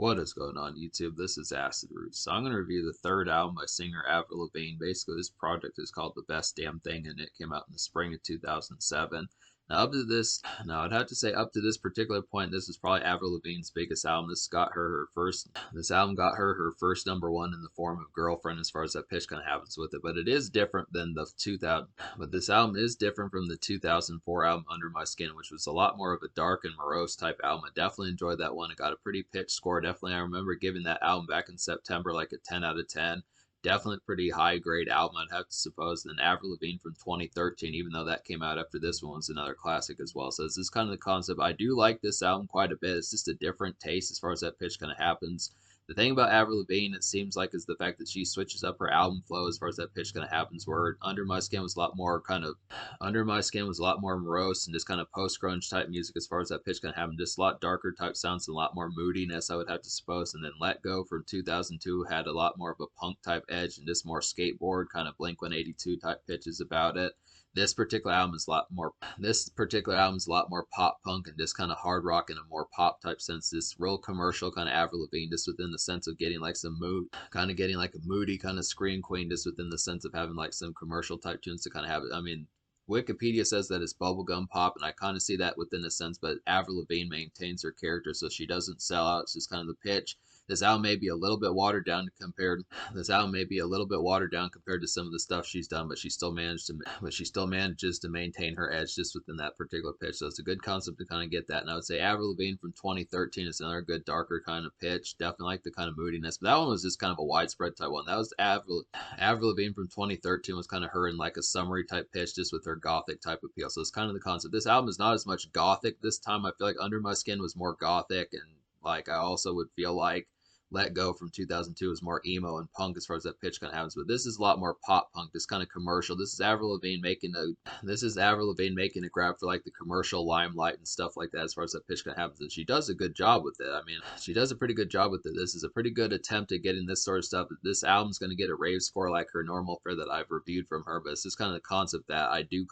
What is going on YouTube? This is Acid Roots. So I'm going to review the third album by singer Avril Lavigne. Basically, this project is called The Best Damn Thing, and it came out in the spring of 2007. Now I'd have to say up to this particular point, this is probably Avril Lavigne's biggest album. This album got her first number one in the form of Girlfriend as far as that pitch kind of happens with it. But it is different than the 2000, but this album is different from the 2004 album Under My Skin, which was a lot more of a dark and morose type album. I definitely enjoyed that one. It got a pretty pitch score. Definitely, I remember giving that album back in September like a 10 out of 10. Definitely pretty high grade album, I'd have to suppose. Then Avril Lavigne from 2013, even though that came out after this one, was another classic as well. So this is kind of the concept. I do like this album quite a bit. It's just a different taste as far as that pitch kind of happens. The thing about Avril Lavigne, it seems like, is the fact that she switches up her album flow as far as that pitch kind of happens. Where Under My Skin was a lot more morose and just kind of post grunge type music as far as that pitch kind of happened. Just a lot darker type sounds and a lot more moodiness, I would have to suppose. And then Let Go from 2002 had a lot more of a punk type edge and just more skateboard kind of Blink 182 type pitches about it. This particular album is a lot more pop punk and just kind of hard rock in a more pop type sense. This real commercial kind of Avril Lavigne, just within the sense of getting like some mood, kind of getting like a moody kind of scream queen, just within the sense of having like some commercial type tunes to kind of have it. I mean, Wikipedia says that it's bubblegum pop, and I kind of see that within a sense, but Avril Lavigne maintains her character, so she doesn't sell out. It's just kind of the pitch. This album may be a little bit watered down compared. This album may be a little bit watered down compared to some of the stuff she's done, but she still manages to maintain her edge just within that particular pitch. So it's a good concept to kind of get that. And I would say Avril Lavigne from 2013 is another good darker kind of pitch. Definitely like the kind of moodiness, but that one was just kind of a widespread type one. That was Avril Lavigne from 2013 was kind of her in like a summery type pitch, just with her gothic type appeal. So it's kind of the concept. This album is not as much gothic this time. I feel like Under My Skin was more gothic, and like I also would feel like Let Go from 2002 is more emo and punk as far as that pitch kind of happens, but this is a lot more pop punk, this kind of commercial. This is Avril Lavigne making a grab for like the commercial limelight and stuff like that as far as that pitch kind of happens, and she does a good job with it. I mean, she does a pretty good job with it. This is a pretty good attempt at getting this sort of stuff. This album's going to get a rave score like her normal fare that I've reviewed from her, but it's just kind of the concept that I do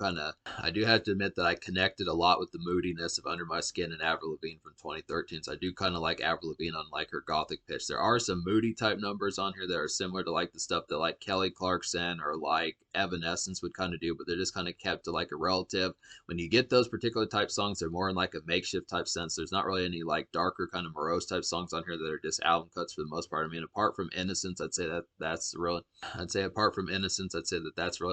have to admit that I connected a lot with the moodiness of Under My Skin and Avril Lavigne from 2013. So I do kind of like Avril Lavigne on like her gothic pitch. There are some moody type numbers on here that are similar to like the stuff that like Kelly Clarkson or like Evanescence would kind of do, but they're just kind of kept to like a relative. When you get those particular type songs, they're more in like a makeshift type sense. There's not really any like darker kind of morose type songs on here that are just album cuts for the most part. I mean, apart from Innocence, I'd say that that's really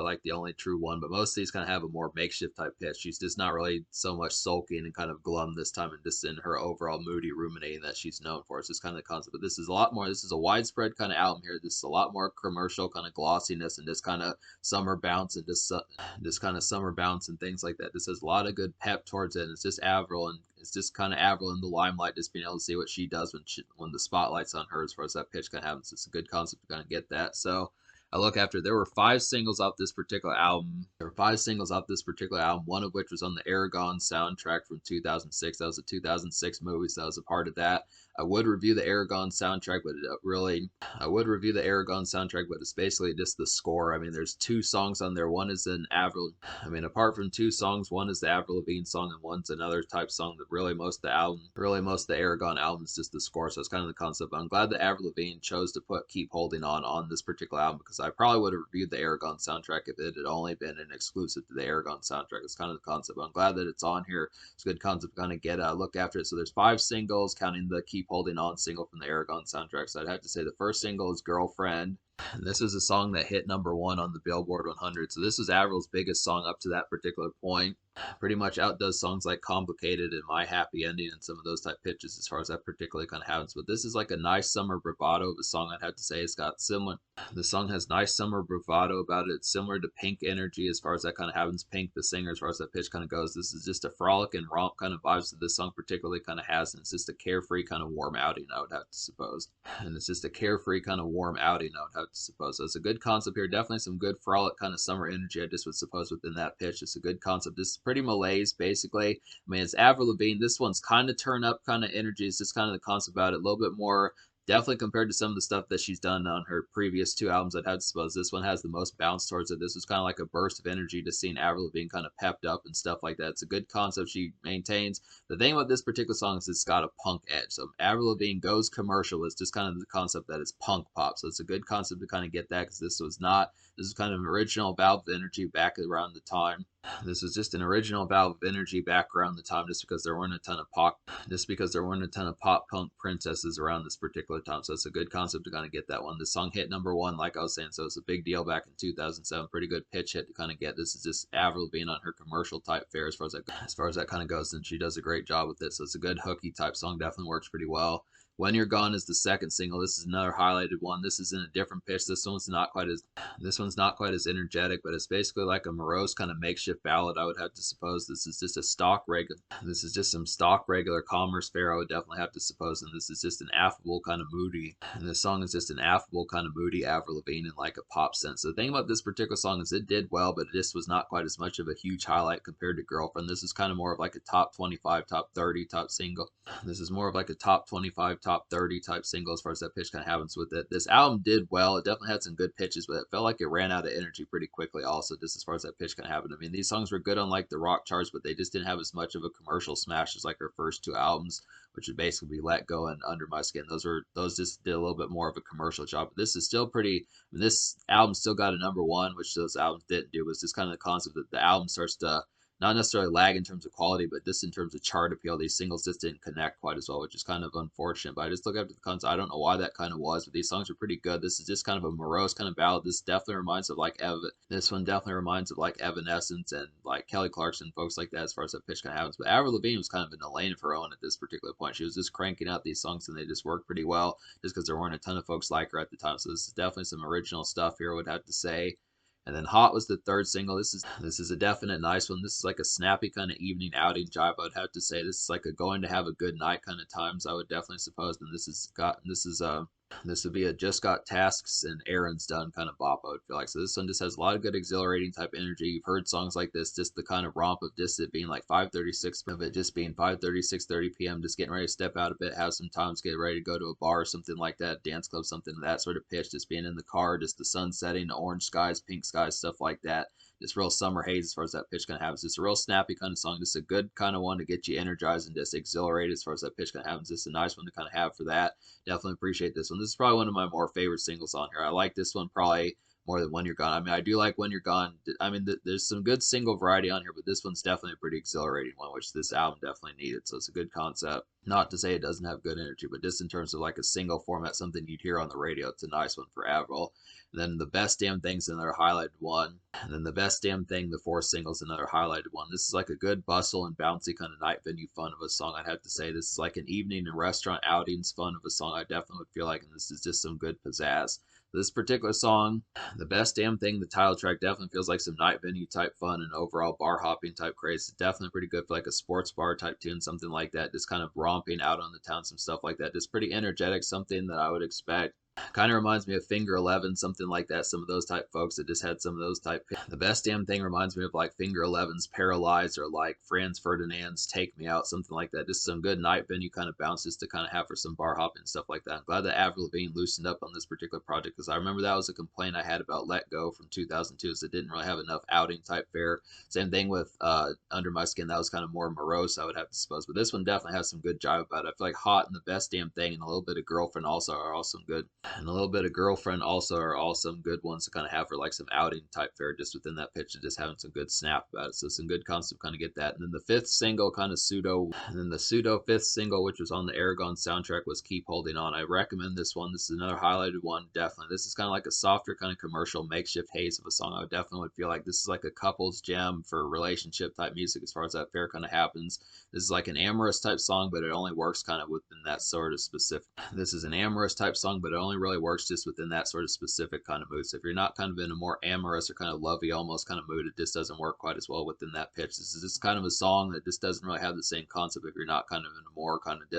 like the only true one, but most of these kind of have a more makeshift type pitch. She's just not really so much sulking and kind of glum this time, and just in her overall moody ruminating that she's known for. It's just kind of the concept, but this is a lot more. This is a widespread kind of album here. This is a lot more commercial kind of glossiness and just kind of summer bounce and just kind of summer bounce and things like that. This has a lot of good pep towards it. And it's just Avril, and it's just kind of Avril in the limelight, just being able to see what she does when the spotlight's on her as far as that pitch kind of happens. It's a good concept to kind of get that. So I look after there were five singles off this particular album. One of which was on the Aragon soundtrack from 2006. That was a 2006 movie, so that was a part of that. I would review the Aragon soundtrack, but it's basically just the score. I mean, there's two songs on there. One is an Avril. I mean, apart from two songs, one is the Avril Lavigne song, and one's another type song. That really most of the Aragon album is just the score. So it's kind of the concept. But I'm glad that Avril Lavigne chose to put "Keep Holding On" this particular album, because I probably would have reviewed the Aragon soundtrack if it had only been an exclusive to the Aragon soundtrack. It's kind of the concept. But I'm glad that it's on here. It's a good concept to kind of get a look after it. So there's five singles, counting the "Keep Holding On" single from the Aragon soundtrack. So I'd have to say the first single is "Girlfriend." And this is a song that hit number one on the Billboard 100. So this was Avril's biggest song up to that particular point. Pretty much outdoes songs like "Complicated" and "My Happy Ending" and some of those type pitches as far as that particularly kind of happens. But this is like a nice summer bravado of a song, I'd have to say. The song has nice summer bravado about it. It's similar to Pink energy as far as that kind of happens. Pink, the singer, as far as that pitch kind of goes. This is just a frolic and romp kind of vibes that this song particularly kind of has. And it's just a carefree kind of warm outing, I would have to suppose. So it's a good concept here. Definitely some good frolic kind of summer energy, I just would suppose, within that pitch. It's a good concept. This is pretty malaise, basically. I mean, it's Avril Lavigne. This one's kind of turn up kind of energy. It's just kind of the concept about it. A little bit more Definitely compared to some of the stuff that she's done on her previous two albums, I'd have to suppose this one has the most bounce towards it. This was kind of like a burst of energy, just seeing Avril being kind of pepped up and stuff like that. It's a good concept she maintains. The thing about this particular song is it's got a punk edge. So Avril Lavigne goes commercial is just kind of the concept that it's punk pop. So it's a good concept to kind of get that because this was kind of an original Valve of Energy back around the time. This was just an original Valve of Energy back around the time, just because there weren't a ton of pop punk princesses around this particular time. So it's a good concept to kind of get that one. This song hit #1, like I was saying, so it's a big deal back in 2007. Pretty good pitch hit to kind of get. This is just Avril being on her commercial type fare as far as that kind of goes, and she does a great job with it. So it's a good hooky type song. Definitely works pretty well. When You're Gone is the second single. This is another highlighted one. This is in a different pitch. This one's not quite as energetic, but it's basically like a morose kind of makeshift ballad. I would have to suppose this is just a stock regular. This is just some stock regular commerce fare. I would definitely have to suppose, and this is just an affable kind of moody. And this song is just an affable kind of moody Avril Lavigne in like a pop sense. So the thing about this particular song is it did well, but this was not quite as much of a huge highlight compared to Girlfriend. This is kind of more of like a top 25, top 30 top single. This is more of like a top 25, top 30 type single as far as that pitch kind of happens with it. This album did well. It definitely had some good pitches, but it felt like it ran out of energy pretty quickly also, just as far as that pitch kind of happened. I mean, these songs were good on like the rock charts, but they just didn't have as much of a commercial smash as like her first two albums, which would basically be Let Go and Under My Skin. Those just did a little bit more of a commercial job. But this is still pretty, I mean, this album still got a #1, which those albums didn't do. It was just kind of the concept that the album starts to not necessarily lag in terms of quality, but just in terms of chart appeal, these singles just didn't connect quite as well, which is kind of unfortunate. But I just look after the concept. I don't know why that kind of was, but these songs are pretty good. This is just kind of a morose kind of ballad. This one definitely reminds of like Evanescence and like Kelly Clarkson, folks like that, as far as that pitch kind of happens. But Avril Lavigne was kind of in a lane of her own at this particular point. She was just cranking out these songs and they just worked pretty well, just because there weren't a ton of folks like her at the time. So this is definitely some original stuff here, I would have to say. And then Hot was the third single. This is a definite nice one. This is like a snappy kind of evening outing jive. I would have to say this is like a going to have a good night kind of times. I would definitely suppose. And this would be a just got tasks and errands done kind of bop, I would feel like. So this one just has a lot of good exhilarating type energy. You've heard songs like this, just the kind of romp of just it being like 5:36 of it just being 5:30 p.m. just getting ready to step out a bit, have some time to get ready to go to a bar or something like that, dance club, something of that sort of pitch, just being in the car, just the sun setting, orange skies, pink skies, stuff like that. Just real summer haze as far as that pitch kind of happens. Just a real snappy kind of song, just a good kind of one to get you energized and just exhilarated as far as that pitch kind of happens. Just a nice one to kind of have for that. Definitely appreciate this one. This is probably one of my more favorite singles on here. I like this one probably more than When You're Gone. I mean, I do like When You're Gone. I mean, there's some good single variety on here, but this one's definitely a pretty exhilarating one, which this album definitely needed. So it's a good concept. Not to say it doesn't have good energy, but just in terms of like a single format, something you'd hear on the radio, it's a nice one for Avril. And then The Best Damn Thing's another highlighted one. And then The Best Damn Thing, the fourth single's another highlighted one. This is like a good bustle and bouncy kind of night venue fun of a song, I'd have to say. This is like an evening and restaurant outings fun of a song, I definitely would feel like, and this is just some good pizzazz. This particular song, The Best Damn Thing, the title track, definitely feels like some night venue type fun and overall bar hopping type craze. It's definitely pretty good for like a sports bar type tune, something like that. Just kind of romping out on the town, some stuff like that. Just pretty energetic, something that I would expect. Kind of reminds me of Finger 11, something like that. Some of those type folks that just had some of those type. The Best Damn Thing reminds me of like Finger 11's Paralyzed or like Franz Ferdinand's Take Me Out, something like that. Just some good night venue kind of bounces to kind of have for some bar hopping and stuff like that. I'm glad that Avril Lavigne loosened up on this particular project because I remember that was a complaint I had about Let Go from 2002, is it didn't really have enough outing type fare. Same thing with Under My Skin. That was kind of more morose, I would have to suppose. But this one definitely has some good jive about it. I feel like Hot and The Best Damn Thing and a little bit of Girlfriend also are awesome good. And a little bit of Girlfriend also are all some good ones to kind of have for like some outing type fare just within that pitch and just having some good snap about it. So some good concept kind of get that. And then the fifth single kind of and then the pseudo fifth single, which was on the Aragon soundtrack, was Keep Holding On. I recommend this one. This is another highlighted one, definitely. This is kind of like a softer kind of commercial makeshift haze of a song. I would definitely would feel like this is like a couple's gem for relationship type music as far as that fare kind of happens. This is like an amorous type song, but it only works kind of within that sort of specific. This is an amorous type song, but it only really works just within that sort of specific kind of mood. So if you're not kind of in a more amorous or kind of lovey almost kind of mood, it just doesn't work quite as well within that pitch. This is just kind of a song that just doesn't really have the same concept if you're not kind of in a more kind of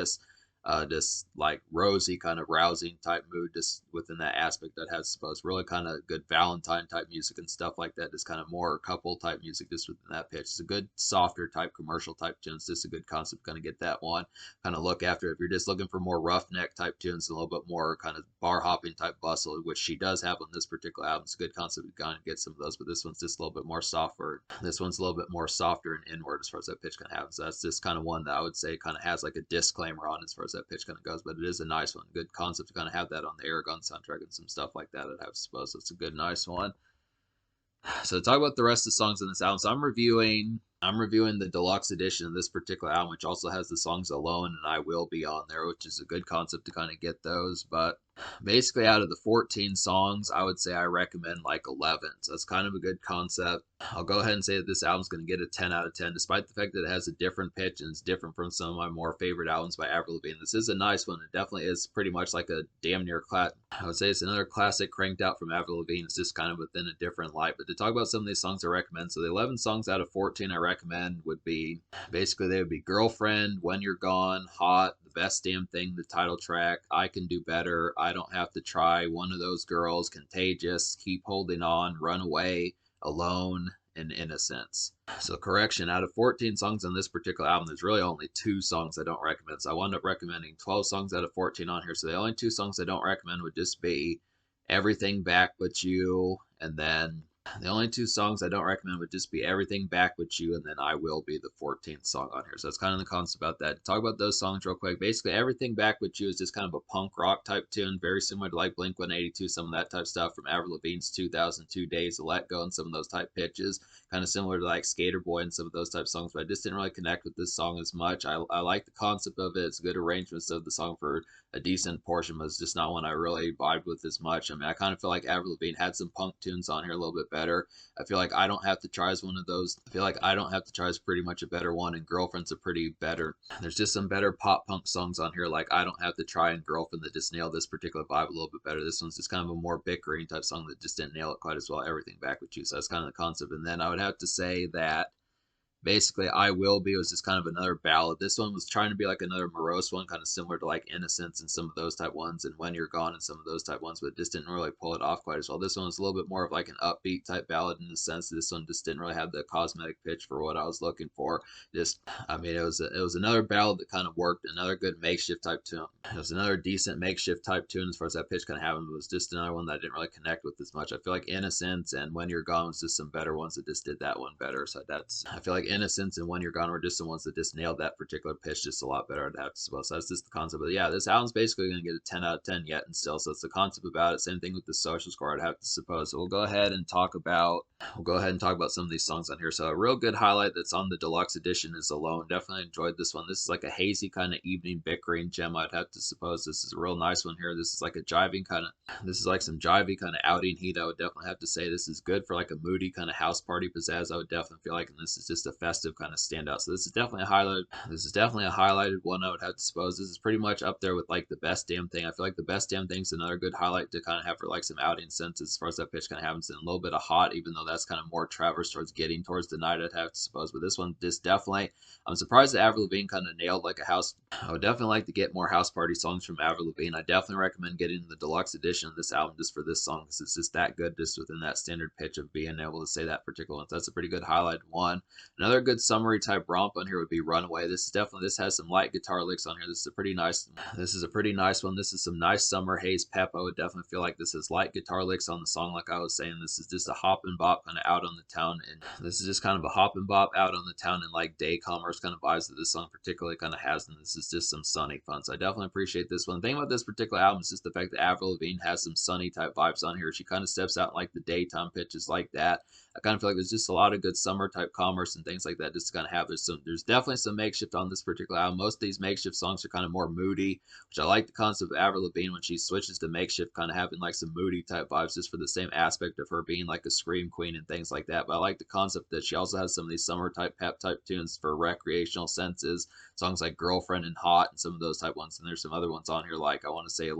just like rosy, kind of rousing type mood, just within that aspect that has supposed really kind of good Valentine type music and stuff like that. Just kind of more couple type music just within that pitch. It's a good softer type commercial type tunes. Just a good concept. Kind of get that one. Kind of look after if you're just looking for more roughneck type tunes, a little bit more kind of bar hopping type bustle, which she does have on this particular album. It's a good concept to kind of get some of those, but this one's just a little bit more softer. This one's a little bit more softer and inward as far as that pitch kind of happens. So that's just kind of one that I would say kind of has like a disclaimer on as far as that pitch kind of goes, but it is a nice one. Good concept to kind of have that on the Aragon soundtrack and some stuff like that. I'd have to suppose it's a good, nice one. So to talk about the rest of the songs in this album, so I'm reviewing the deluxe edition of this particular album, which also has the songs Alone and I Will Be on there, which is a good concept to kind of get those. But basically, out of the 14 songs, I would say I recommend like 11. So that's kind of a good concept. I'll go ahead and say that this album's going to get a 10 out of 10, despite the fact that it has a different pitch and it's different from some of my more favorite albums by Avril Lavigne. This is a nice one. It definitely is pretty much like a damn near I would say it's another classic cranked out from Avril Lavigne. It's just kind of within a different light. But to talk about some of these songs I recommend, so the 11 songs out of 14 I recommend would be basically they would be Girlfriend, When You're Gone, Hot, The Best Damn Thing, the title track, I Can Do Better, I Don't Have to Try, One of Those Girls, Contagious, Keep Holding On, Runaway, Alone, and Innocence. So correction, out of 14 songs on this particular album, there's really only 2 songs I don't recommend. So I wound up recommending 12 songs out of 14 on here. So the only 2 songs I don't recommend would just be Everything Back But You, and then the only 2 songs I don't recommend would just be Everything Back But You, and then I Will Be the 14th song on here. So that's kind of the concept about that. Talk about those songs real quick. Basically, Everything Back But You is just kind of a punk rock type tune, very similar to like Blink 182, some of that type stuff from Avril Lavigne's 2002 Days to Let Go and some of those type pitches. Kind of similar to like Skater Boy and some of those type songs, but I just didn't really connect with this song as much. I like the concept of it. It's good arrangements of the song for a decent portion, but it's just not one I really vibed with as much. I mean, I kind of feel like Avril Lavigne had some punk tunes on here a little bit better. I feel like I Don't Have to Try is one of those. I feel like I Don't Have to Try is pretty much a better one, and Girlfriend's a pretty better. There's just some better pop punk songs on here, like I Don't Have to Try and Girlfriend, that just nail this particular vibe a little bit better. This one's just kind of a more bickering type song that just didn't nail it quite as well. Everything Back With You. So that's kind of the concept. And then I would have to say that basically I Will Be was just kind of another ballad. This one was trying to be like another morose one, kind of similar to like Innocence and some of those type ones, and When You're Gone and some of those type ones, but it just didn't really pull it off quite as well. This one was a little bit more of like an upbeat type ballad in the sense that this one just didn't really have the cosmetic pitch for what I was looking for. Just, I mean, it was another ballad that kind of worked, another good makeshift type tune. It was another decent makeshift type tune as far as that pitch kind of happened. It was just another one that I didn't really connect with as much. I feel like Innocence and When You're Gone was just some better ones that just did that one better. So I feel like Innocence and When You're Gone were just the ones that just nailed that particular pitch just a lot better, I'd have to suppose. So that's just the concept. But yeah, this album's basically going to get a 10 out of 10 yet and still. So it's the concept about it. Same thing with the social score, I'd have to suppose. So we'll go ahead and talk about some of these songs on here. So a real good highlight that's on the deluxe edition is Alone. Definitely enjoyed this one. This is like a hazy kind of evening bickering gem, I'd have to suppose. This is a real nice one here. This is like some jivey kind of outing heat. I would definitely have to say this is good for like a moody kind of house party pizzazz, I would definitely feel like, and this is just a festive kind of standout. So this is definitely a highlight. This is definitely a highlighted one, I would have to suppose. This is pretty much up there with like The Best Damn Thing. I feel like The Best Damn Thing's another good highlight to kind of have for like some outing sense as far as that pitch kind of happens, and a little bit of Hot, even though that's kind of more traverse towards getting towards the night, I'd have to suppose. But this one just definitely, I'm surprised that Avril Lavigne kind of nailed like a house. I would definitely like to get more house party songs from Avril Lavigne. I definitely recommend getting the deluxe edition of this album just for this song, because it's just that good, just within that standard pitch of being able to say that particular one. So that's a pretty good highlight one. Another good summary type romp on here would be Runaway. This has some light guitar licks on here. This is a pretty nice one. This is some nice summer haze pep. I would definitely feel like this is light guitar licks on the song, like I was saying. This is just a hop and bop kind of out on the town, and this is just kind of a hop and bop out on the town and like day commerce kind of vibes that this song particularly kind of has, and this is just some sunny fun. So I definitely appreciate this one. The thing about this particular album is just the fact that Avril Lavigne has some sunny type vibes on here. She kind of steps out in like the daytime pitches like that. I kind of feel like there's just a lot of good summer type commerce and things like that just to kind of have. There's definitely some makeshift on this particular album. Most of these makeshift songs are kind of more moody, which I like the concept of Avril Lavigne when she switches to makeshift, kind of having like some moody type vibes just for the same aspect of her being like a scream queen and things like that. But I like the concept that she also has some of these summer type pep type tunes for recreational senses. Songs like Girlfriend and Hot and some of those type ones. And there's some other ones on here like I want to say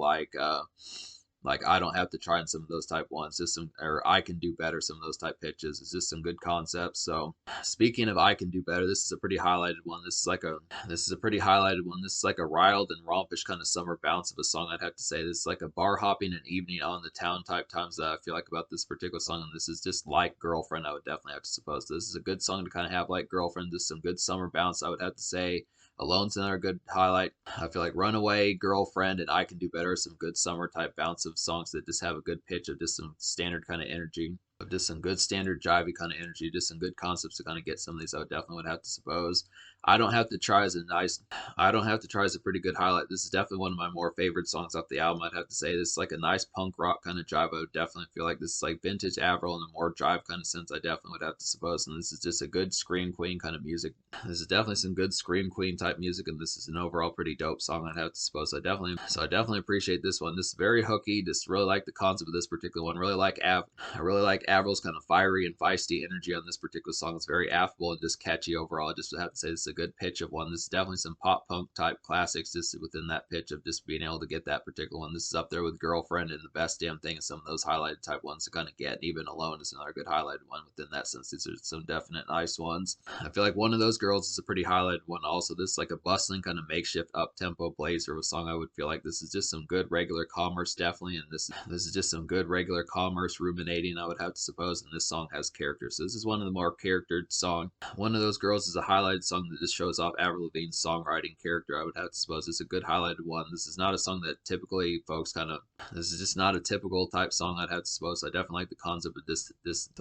like I don't have to try in some of those type ones, just some, or I can do better, some of those type pitches. It's just some good concepts. So speaking of I can do better, this is a pretty highlighted one. This is a pretty highlighted one. This is like a riled and rompish kind of summer bounce of a song, I'd have to say. This is like a bar hopping and evening on the town type times that I feel like about this particular song. And this is just like Girlfriend, I would definitely have to suppose. This is a good song to kind of have like Girlfriend. Just some good summer bounce, I would have to say. Alone's another good highlight. I feel like Runaway, Girlfriend, and I Can Do Better, some good summer type bounce of songs that just have a good pitch of just some standard kind of energy, of just some good standard jivey kind of energy, just some good concepts to kind of get some of these. I would definitely have to suppose. I Don't Have to Try is a nice, I Don't Have to Try is a pretty good highlight. This is definitely one of my more favorite songs off the album, I'd have to say. This is like a nice punk rock kind of jive. I would definitely feel like this is like vintage Avril in a more jive kind of sense, I definitely would have to suppose. And this is just a good Scream Queen kind of music. This is definitely some good Scream Queen type music, and this is an overall pretty dope song, I'd have to suppose. I definitely appreciate this one. This is very hooky. Just really like the concept of this particular one. I really like Avril's kind of fiery and feisty energy on this particular song. It's very affable and just catchy overall. I just have to say this is a good pitch of one. This is definitely some pop punk type classics just within that pitch of just being able to get that particular one. This is up there with Girlfriend and The Best Damn Thing and some of those highlighted type ones to kind of get. And even Alone is another good highlighted one within that sense. These are some definite nice ones. I feel like One of Those Girls is a pretty highlighted one also. This is like a bustling kind of makeshift up-tempo blazer of a song. I would feel like this is just some good regular commerce definitely, and this is just some good regular commerce ruminating, I would have to suppose, and this song has character. So this is one of the more charactered song. One of Those Girls is a highlighted song that just shows off Avril Lavigne's songwriting character, I would have to suppose. It's a good highlighted one. This is not a song that typically folks kind of, this is just not a typical type song, I'd have to suppose. I definitely like the concept of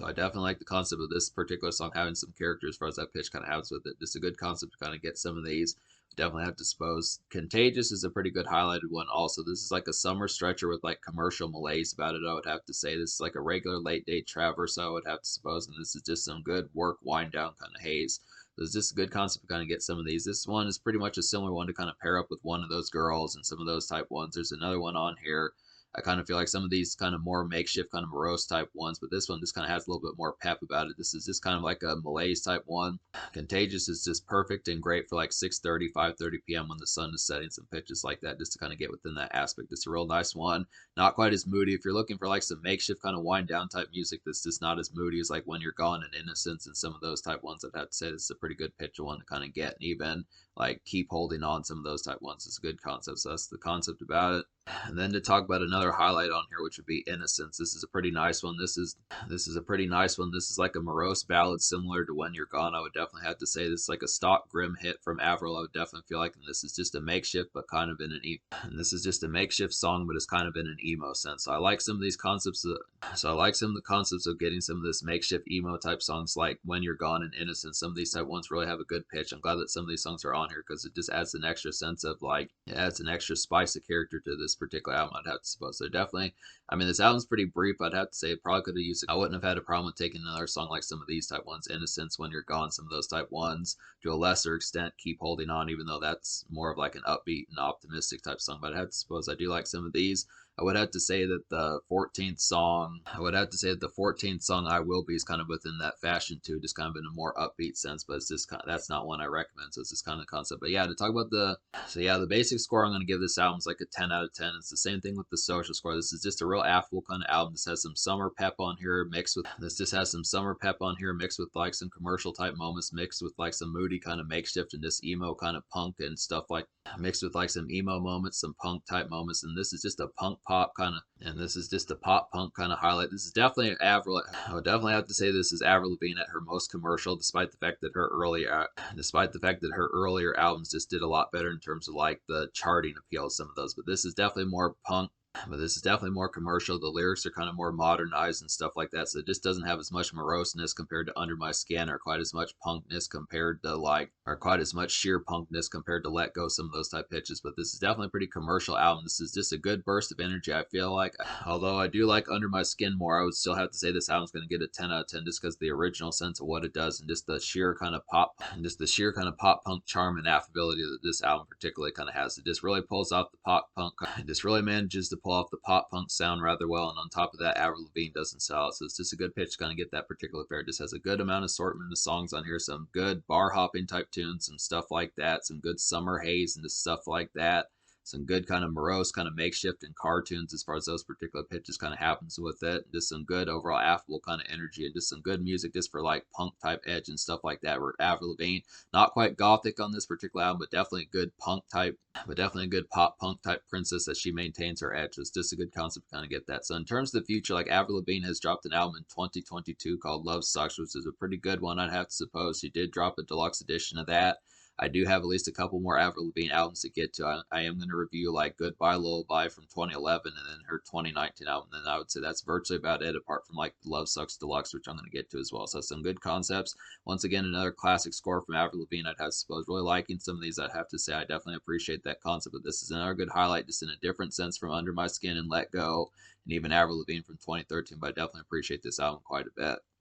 I definitely like the concept of this particular song having some character as far as that pitch kind of has with it. Just a good concept to kind of get some of these. Definitely have to suppose. Contagious is a pretty good highlighted one also. This is like a summer stretcher with like commercial malaise about it, I would have to say. This is like a regular late date traverse, I would have to suppose. And this is just some good work wind down kind of haze. So it's just a good concept to kind of get some of these. This one is pretty much a similar one to kind of pair up with One of Those Girls and some of those type ones. There's another one on here. I kind of feel like some of these kind of more makeshift, kind of morose type ones, but this one just kind of has a little bit more pep about it. This is just kind of like a malaise type one. Contagious is just perfect and great for like 6:30, 5:30 p.m. when the sun is setting, some pitches like that, just to kind of get within that aspect. It's a real nice one. Not quite as moody. If you're looking for like some makeshift kind of wind down type music that's just not as moody as like When You're Gone and Innocence and some of those type ones, I'd have to say this is a pretty good pitch one to kind of get. And even like Keep Holding On, some of those type ones is a good concept. So that's the concept about it. And then to talk about another highlight on here, which would be Innocence. This is a pretty nice one. This is a pretty nice one. This is like a morose ballad similar to When You're Gone. I would definitely have to say this is like a stock grim hit from Avril. I would definitely feel like, and this is just a makeshift, but kind of in an and this is just a makeshift song, but it's kind of in an emo sense. So I like some of these concepts. So I like some of the concepts of getting some of this makeshift emo type songs like When You're Gone and Innocence. Some of these type ones really have a good pitch. I'm glad that some of these songs are on here because it just adds an extra sense of like, it adds an extra spice of character to this particular album, I'd have to suppose. So definitely, I mean, this album's pretty brief. I'd have to say it probably could have used it. I wouldn't have had a problem with taking another song like some of these type ones, Innocence, When You're Gone, some of those type ones. To a lesser extent, Keep Holding On, even though that's more of like an upbeat and optimistic type song. But I have to suppose I do like some of these. I would have to say that the 14th song, I Will Be, is kind of within that fashion too, just kind of in a more upbeat sense, but it's just kind of, that's not one I recommend. So it's just kind of the concept. But yeah, to talk about the basic score I'm going to give this album is like a 10 out of 10. It's the same thing with the social score. This is just a real affable kind of album. This has some summer pep on here mixed with like some commercial type moments, mixed with like some moody kind of makeshift and this emo kind of punk and stuff like, mixed with like some emo moments, some punk type moments. And this is just a punk pop kind of, and this is just a pop punk kind of highlight. This is definitely Avril. I would definitely have to say this is Avril Lavigne at her most commercial, despite the fact that her earlier albums just did a lot better in terms of like the charting appeal of some of those. But this is definitely more punk. But this is definitely more commercial. The lyrics are kind of more modernized and stuff like that. So it just doesn't have as much moroseness compared to Under My Skin, or quite as much punkness compared to quite as much sheer punkness compared to Let Go, some of those type pitches. But this is definitely a pretty commercial album. This is just a good burst of energy, I feel like. Although I do like Under My Skin more, I would still have to say this album's going to get a 10 out of 10 just because the original sense of what it does and just the sheer kind of pop punk charm and affability that this album particularly kind of has. It just really pulls off the pop punk. It just really manages to pull off the pop punk sound rather well, and on top of that, Avril Lavigne doesn't sell it, so it's just a good pitch to kind of get that particular pair. It just has a good amount of assortment of songs on here, some good bar hopping type tunes, some stuff like that, some good summer haze and just stuff like that, some good kind of morose kind of makeshift and cartoons as far as those particular pitches kind of happens with it. Just some good overall affable kind of energy and just some good music just for like punk type edge and stuff like that. Where Avril Lavigne, not quite gothic on this particular album, but definitely good punk type, but definitely a good pop punk type princess that she maintains her edge. It's just a good concept to kind of get that. So in terms of the future, like Avril Lavigne has dropped an album in 2022 called Love Sucks, which is a pretty good one, I'd have to suppose. She did drop a deluxe edition of that. I do have at least a couple more Avril Lavigne albums to get to. I am going to review like Goodbye Lullaby from 2011 and then her 2019 album. Then I would say that's virtually about it, apart from like Love Sucks Deluxe, which I'm going to get to as well. So some good concepts. Once again, another classic score from Avril Lavigne. I'd have to suppose really liking some of these. I'd have to say I definitely appreciate that concept. But this is another good highlight, just in a different sense from Under My Skin and Let Go, and even Avril Lavigne from 2013. But I definitely appreciate this album quite a bit.